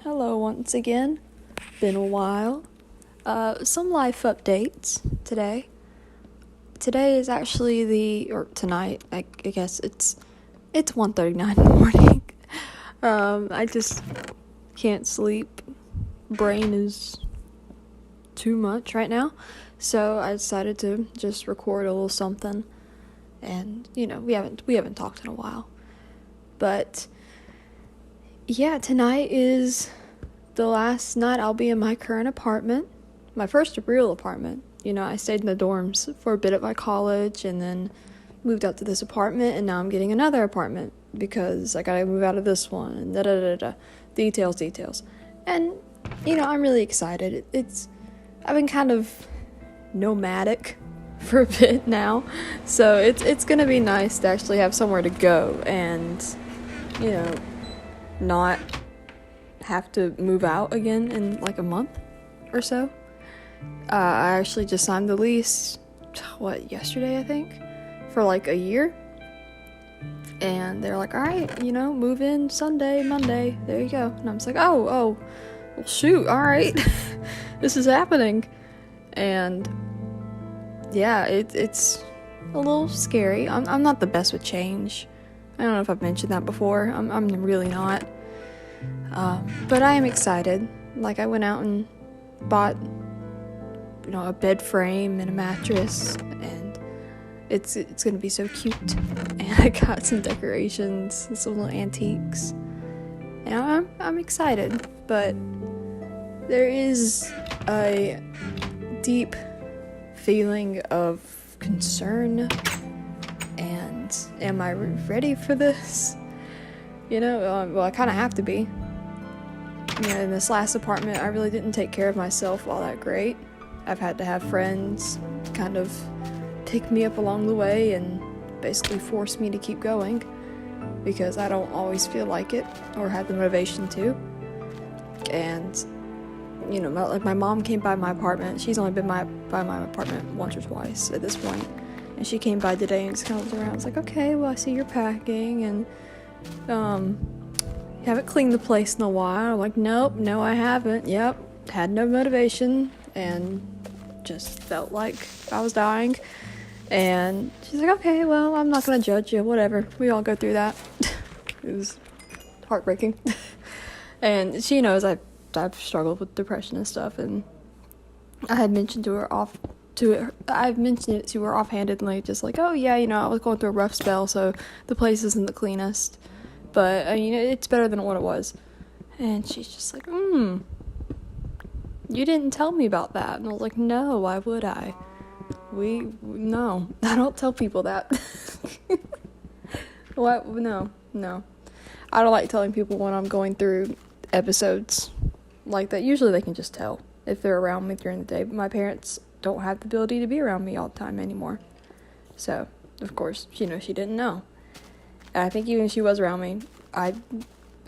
Hello once again. Been a while. Some life updates today. Today is actually tonight, I guess it's 1:39 in the morning. I just can't sleep. Brain is too much right now. So I decided to just record a little something. And, we haven't talked in a while. But yeah, tonight is the last night I'll be in my current apartment, my first real apartment. I stayed in the dorms for a bit at my college and then moved out to this apartment, and now I'm getting another apartment because I gotta move out of this one and da-da-da-da. Details. And, I'm really excited. I've been kind of nomadic for a bit now, so it's gonna be nice to actually have somewhere to go and, not have to move out again in like a month or so. I actually just signed the lease, yesterday I think, for like a year. And they're like, alright, move in Sunday, Monday, there you go. And I'm just like, oh, well shoot, alright, this is happening. And yeah, it's a little scary. I'm not the best with change. I don't know if I've mentioned that before. I'm really not. But I am excited. Like, I went out and bought, a bed frame and a mattress, and it's gonna be so cute. And I got some decorations and some little antiques. And I'm excited, but there is a deep feeling of concern. And am I ready for this? Well, I kind of have to be. In this last apartment, I really didn't take care of myself all that great. I've had to have friends kind of pick me up along the way and basically force me to keep going because I don't always feel like it or have the motivation to. And, my mom came by my apartment. She's only been by my apartment once or twice at this point. And she came by today and just kind of looked around. I was like, okay, well, I see you're packing and, you haven't cleaned the place in a while. I'm like, nope, no, I haven't. Yep, had no motivation and just felt like I was dying. And she's like, okay, well, I'm not gonna judge you, whatever. We all go through that. It was heartbreaking. And she knows I've struggled with depression and stuff, and I had mentioned I've mentioned it to her offhandedly, just like, oh yeah, I was going through a rough spell, so the place isn't the cleanest. But, it's better than what it was. And she's just like, you didn't tell me about that. And I was like, no, why would I? No, I don't tell people that. What? No. I don't like telling people when I'm going through episodes like that. Usually they can just tell if they're around me during the day. But my parents don't have the ability to be around me all the time anymore. So, of course, she didn't know. And I think even if she was around me, I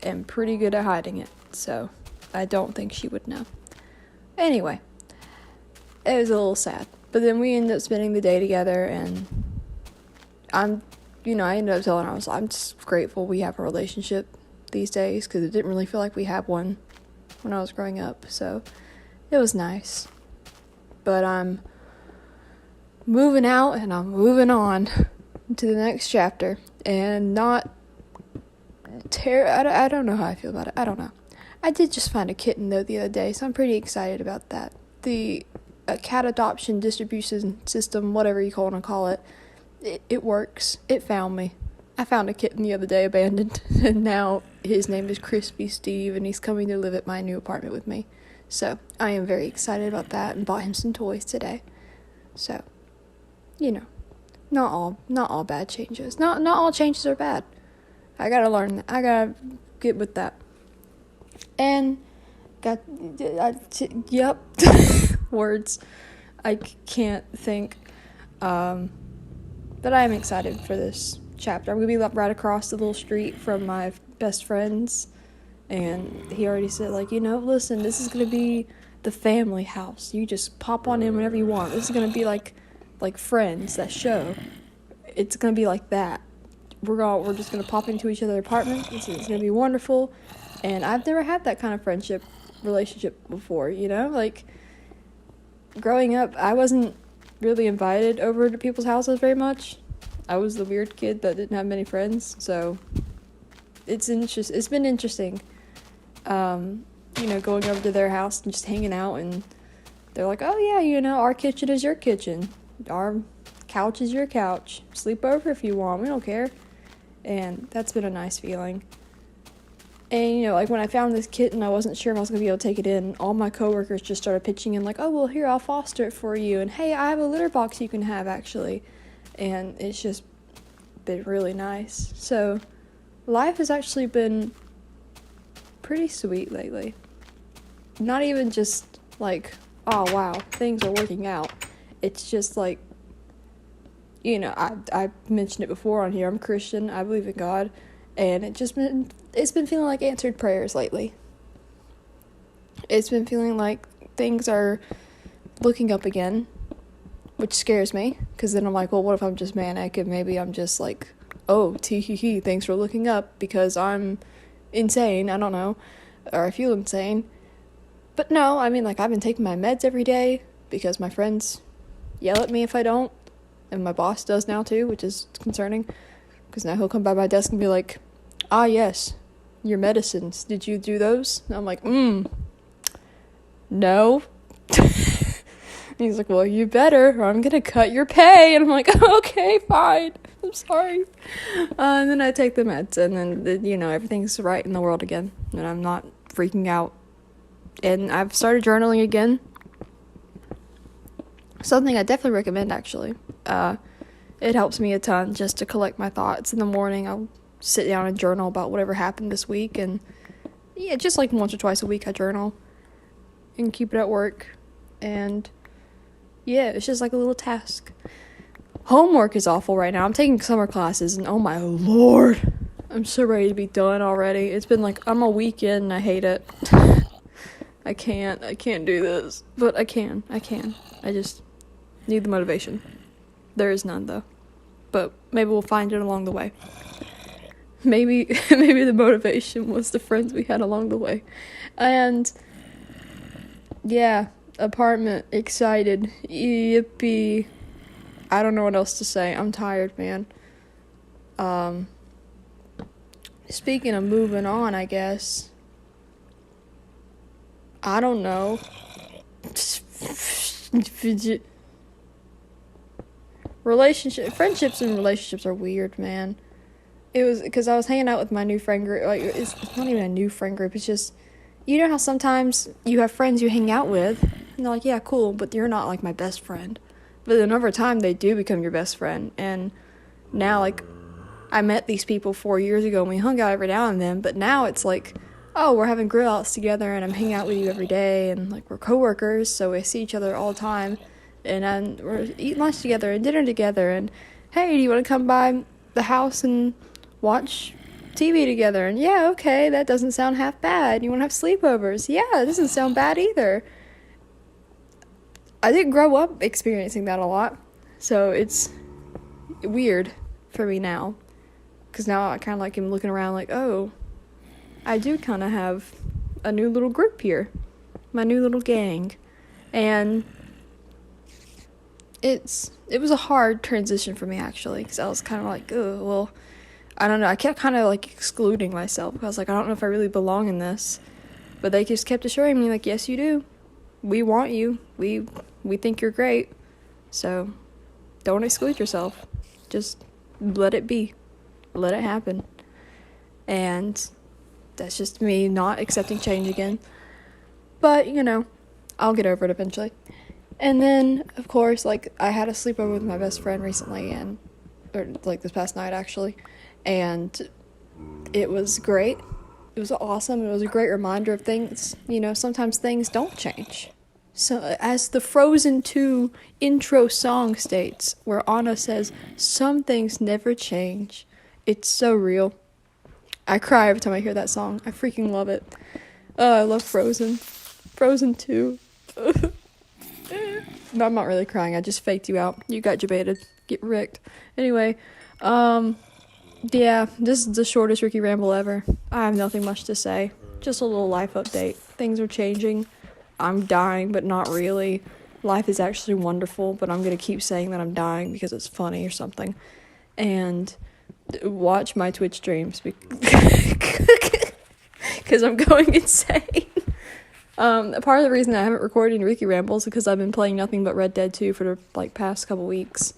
am pretty good at hiding it, so I don't think she would know. Anyway, it was a little sad. But then we ended up spending the day together, and I ended up telling her, I'm just grateful we have a relationship these days, because it didn't really feel like we had one when I was growing up, so it was nice. But I'm moving out, and I'm moving on to the next chapter, and not I don't know how I feel about it. I don't know. I did just find a kitten though the other day, so I'm pretty excited about that. The cat adoption distribution system, whatever you want to call it, it works. It found me. I found a kitten the other day abandoned, and now his name is Crispy Steve, and he's coming to live at my new apartment with me. So I am very excited about that, and bought him some toys today. So, not all bad changes. Not all changes are bad. I gotta learn that. I gotta get with that. And yep, words. I can't think. But I am excited for this chapter. I'm gonna be right across the little street from my best friends, and he already said, listen, this is gonna be the family house. You just pop on in whenever you want. This is gonna be like Friends, that show. It's gonna be like that. we're just gonna pop into each other's apartment. It's gonna be wonderful. And I've never had that kind of relationship before, you know? Like, growing up, I wasn't really invited over to people's houses very much. I was the weird kid that didn't have many friends, so it's been interesting, going over to their house and just hanging out, and they're like, oh yeah, our kitchen is your kitchen, our couch is your couch, sleep over if you want, we don't care. And that's been a nice feeling. And, like, when I found this kitten, I wasn't sure if I was going to be able to take it in. All my coworkers just started pitching in, like, oh, well, here, I'll foster it for you. And, hey, I have a litter box you can have, actually. And it's just been really nice. So, life has actually been pretty sweet lately. Not even just, like, oh, wow, things are working out. It's just, like, I mentioned it before on here. I'm Christian. I believe in God. And it's been feeling like answered prayers lately. It's been feeling like things are looking up again, which scares me, because then I'm like, well, what if I'm just manic, and maybe I'm just like, oh, tee-hee-hee, thanks for looking up, because I'm insane, I don't know, or I feel insane. But no, I mean, like, I've been taking my meds every day, because my friends yell at me if I don't, and my boss does now too, which is concerning. Because now he'll come by my desk and be like, ah, yes, your medicines. Did you do those? And I'm like, no. He's like, well, you better, or I'm going to cut your pay. And I'm like, okay, fine. I'm sorry. And then I take the meds, and then, everything's right in the world again. And I'm not freaking out. And I've started journaling again. Something I definitely recommend, actually. It helps me a ton just to collect my thoughts. In the morning, I'll sit down and journal about whatever happened this week. And, yeah, just like once or twice a week I journal and keep it at work. And, yeah, it's just like a little task. Homework is awful right now. I'm taking summer classes, and oh my lord, I'm so ready to be done already. It's been like, I'm a week in and I hate it. I can't do this. But I can. I just need the motivation. There is none, though. But maybe we'll find it along the way. Maybe the motivation was the friends we had along the way. And, yeah, apartment, excited. Yippee. I don't know what else to say. I'm tired, man. Speaking of moving on, I guess. I don't know. Friendships and relationships are weird, man. It was because I was hanging out with my new friend group. Like, it's not even a new friend group. It's just, you know how sometimes you have friends you hang out with, and they're like, yeah, cool, but you're not like my best friend. But then over time, they do become your best friend. And now, like, I met these people 4 years ago, and we hung out every now and then. But now it's like, oh, we're having grill outs together, and I'm hanging out with you every day, and like we're coworkers, so we see each other all the time. And we're eating lunch together and dinner together. And hey, do you want to come by the house and watch TV together? And yeah, okay, that doesn't sound half bad. You want to have sleepovers? Yeah, it doesn't sound bad either. I didn't grow up experiencing that a lot, so it's weird for me now. Because now I kind of like am looking around like, oh, I do kind of have a new little group here. My new little gang. And it was a hard transition for me, actually, because I was kind of like, oh, well, I don't know. I kept kind of like excluding myself. I was like, I don't know if I really belong in this. But they just kept assuring me, like, yes, you do. We want you. We think you're great. So don't exclude yourself. Just let it be. Let it happen. And that's just me not accepting change again. But, I'll get over it eventually. And then, of course, like, I had a sleepover with my best friend recently, or like this past night, actually. And it was great. It was awesome. It was a great reminder of things. Sometimes things don't change. So, as the Frozen 2 intro song states, where Anna says, some things never change. It's so real. I cry every time I hear that song. I freaking love it. Oh, I love Frozen. Frozen 2. No, I'm not really crying. I just faked you out. You got debated. Get wrecked. Anyway, Yeah, this is the shortest Rikki ramble ever. I have nothing much to say. Just a little life update. Things are changing. I'm dying, but not really. Life is actually wonderful, but I'm gonna keep saying that I'm dying because it's funny or something. And watch my Twitch streams because I'm going insane. Part of the reason I haven't recorded any Rikki rambles is because I've been playing nothing but Red Dead 2 for the past couple weeks,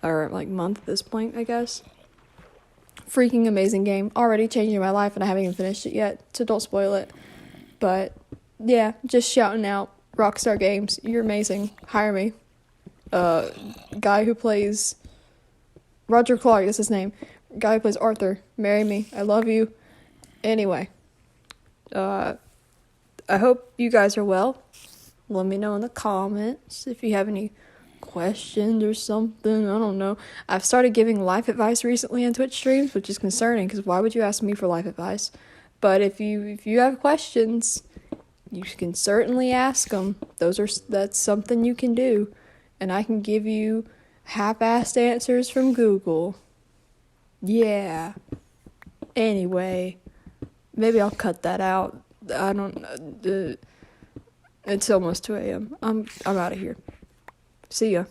or month at this point, I guess. Freaking amazing game, already changing my life, and I haven't even finished it yet, so don't spoil it. But yeah, just shouting out Rockstar Games, you're amazing, hire me. Guy who plays Roger Clark, that's his name. Guy who plays Arthur, marry me, I love you. Anyway, I hope you guys are well. Let me know in the comments if you have any questions or something. I don't know. I've started giving life advice recently on Twitch streams, which is concerning because why would you ask me for life advice? But if you have questions, you can certainly ask them. That's something you can do, and I can give you half-assed answers from Google. Yeah. Anyway, maybe I'll cut that out. I don't know. It's almost 2 a.m. I'm out of here. See ya.